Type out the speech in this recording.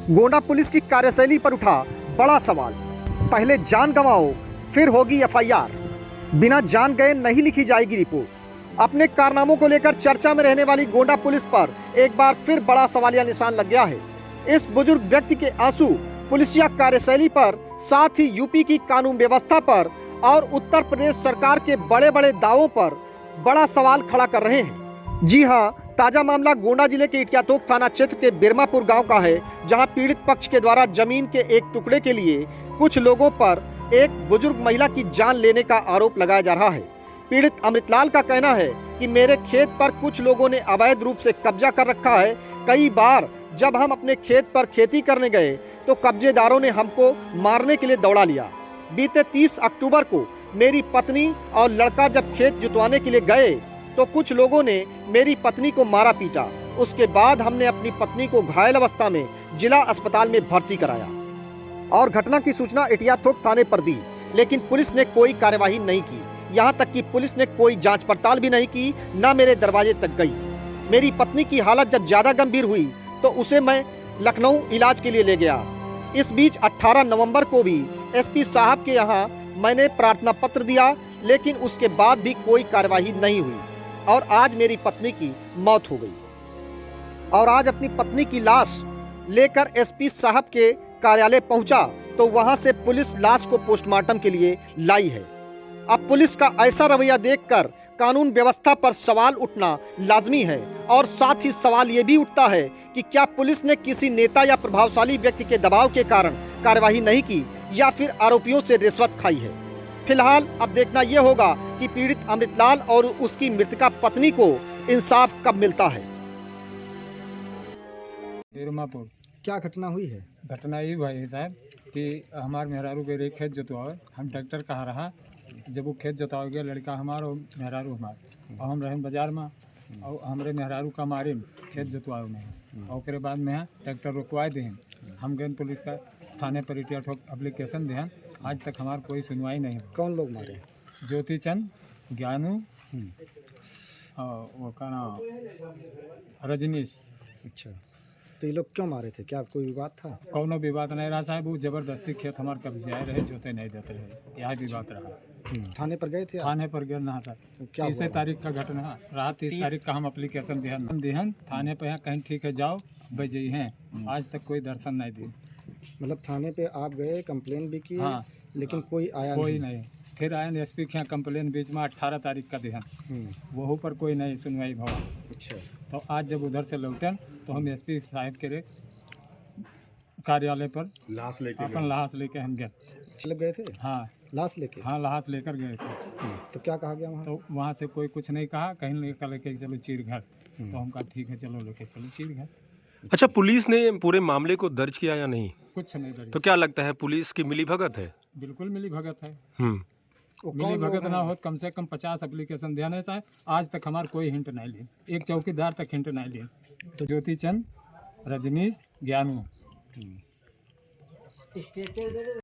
Gonda police की कार्यशैली पर उठा बड़ा सवाल। पहले जान गंवाओ फिर होगी एफआईआर। बिना जान गए नहीं लिखी जाएगी रिपोर्ट। अपने कारनामों को लेकर चर्चा में रहने वाली गोंडा पुलिस पर एक बार फिर बड़ा सवालिया निशान लग गया है। इस बुजुर्ग व्यक्ति के आंसू पुलिसिया कार्यशैली पर, साथ ही यूपी की कानून व्यवस्था पर और उत्तर प्रदेश सरकार के बड़े बड़े दावों पर बड़ा सवाल खड़ा कर रहे हैं। जी हां, ताजा मामला गोंडा जिले के इटियातोक थाना क्षेत्र के बिरमापुर गांव का है, जहां पीड़ित पक्ष के द्वारा जमीन के एक टुकड़े के लिए कुछ लोगों पर एक बुजुर्ग महिला की जान लेने का आरोप लगाया जा रहा है। पीड़ित अमृतलाल का कहना है कि मेरे खेत पर कुछ लोगों ने अवैध रूप से कब्जा कर रखा है। कई बार जब हम अपने खेत पर खेती करने गए तो कब्जेदारों ने हमको मारने के लिए दौड़ा लिया। बीते 30 अक्टूबर को मेरी पत्नी और लड़का जब खेत जुतवाने के लिए गए तो कुछ लोगों ने मेरी पत्नी को मारा पीटा। उसके बाद हमने अपनी पत्नी को घायल अवस्था में जिला अस्पताल में भर्ती कराया और घटना की सूचना इटियातोक थाने पर दी, लेकिन पुलिस ने कोई कार्यवाही नहीं की। यहाँ तक कि पुलिस ने कोई जांच पड़ताल भी नहीं की, न मेरे दरवाजे तक गई। मेरी पत्नी की हालत जब ज्यादा गंभीर हुई तो उसे मैं लखनऊ इलाज के लिए ले गया। इस बीच 18 नवंबर को भी एसपी साहब के यहाँ मैंने प्रार्थना पत्र दिया, लेकिन उसके बाद भी कोई कार्यवाही नहीं हुई और आज मेरी पत्नी की मौत हो गई। और आज अपनी पत्नी की लाश लेकर एसपी साहब के कार्यालय पहुंचा तो वहां से पुलिस लाश को पोस्टमार्टम के लिए लाई है। अब पुलिस का ऐसा रवैया देखकर कानून व्यवस्था पर सवाल उठना लाजमी है और साथ ही सवाल ये भी उठता है कि क्या पुलिस ने किसी नेता या प्रभावशाली व्यक्ति के दबाव के कारण कार्यवाही नहीं की या फिर आरोपियों से रिश्वत खाई है। फिलहाल अब देखना यह होगा कि पीड़ित अमृतलाल और उसकी मृतका पत्नी को इंसाफ कब मिलता है। बिरमापुर क्या घटना हुई है? घटना ये भाई साहब कि हमारे मेहरारू के रे खेत जोतवाए, हम ट्रैक्टर कहा रहा। जब वो खेत जोतवा गया, लड़का हमारा और मेहरारू हमार और हम रहे बाजार में और हमारे मेहरारू का मारे खेत जोतवाए में और उसके बाद में ट्रैक्टर रुकवा दें। हम गए पुलिस का थाने पर इटियातोक एप्लीकेशन दें। आज तक हमारी कोई सुनवाई नहीं। कौन लोग मारे? ज्योति चंद, ज्ञानू और वो का नाम रजनीश। अच्छा, तो ये लोग क्यों मारे थे? क्या कोई विवाद था? कौनो विवाद नहीं रहा साहब, वो जबरदस्ती खेत हमारे कब्जे आए रहे, जोते नहीं देते रहे, यह विवाद रहा। थाने पर गए थे? थाने पर गए ना सर, तो क्या 30 तारीख का घटना रहा। 30 तारीख का हम एप्लीकेशन दिहन थाने पर यहाँ कहीं ठीक है जाओ बजे हैं, आज तक कोई दर्शन नहीं दिए। मतलब थाने पे आप गए, कंप्लेन भी की? हाँ, लेकिन कोई आया कोई नहीं। फिर आए एसपी के यहाँ कंप्लेन बीच में 18 तारीख का दिहन, वहाँ पर कोई नहीं सुनवाई भवा। अच्छा, तो आज जब उधर से लौटन तो हम एसपी साहब के कार्यालय पर लाश लेके अपन लाश लेके हम गए। चले गए थे? हाँ, लाश लेके? हाँ लाश लेकर गए थे। तो क्या कहा गया वहाँ? तो वहाँ से कोई कुछ नहीं कहा, कहीं लेकर लेके चलो चीरघर। तो हम कहा ठीक है चलो लेके चलो चीरघर। अच्छा, पुलिस ने पूरे मामले को दर्ज किया या नहीं? कुछ नहीं दर्ज। तो क्या लगता है पुलिस की मिली भगत है? बिल्कुल मिली भगत है। हम्म। मिली भगत ना हो कम से कम 50 एप्लीकेशन देने से आज तक हमारे कोई हिंट नहीं ली, एक चौकीदार तक हिंट नहीं ली। तो ज्योति चंद, रजनीश, ज्ञानू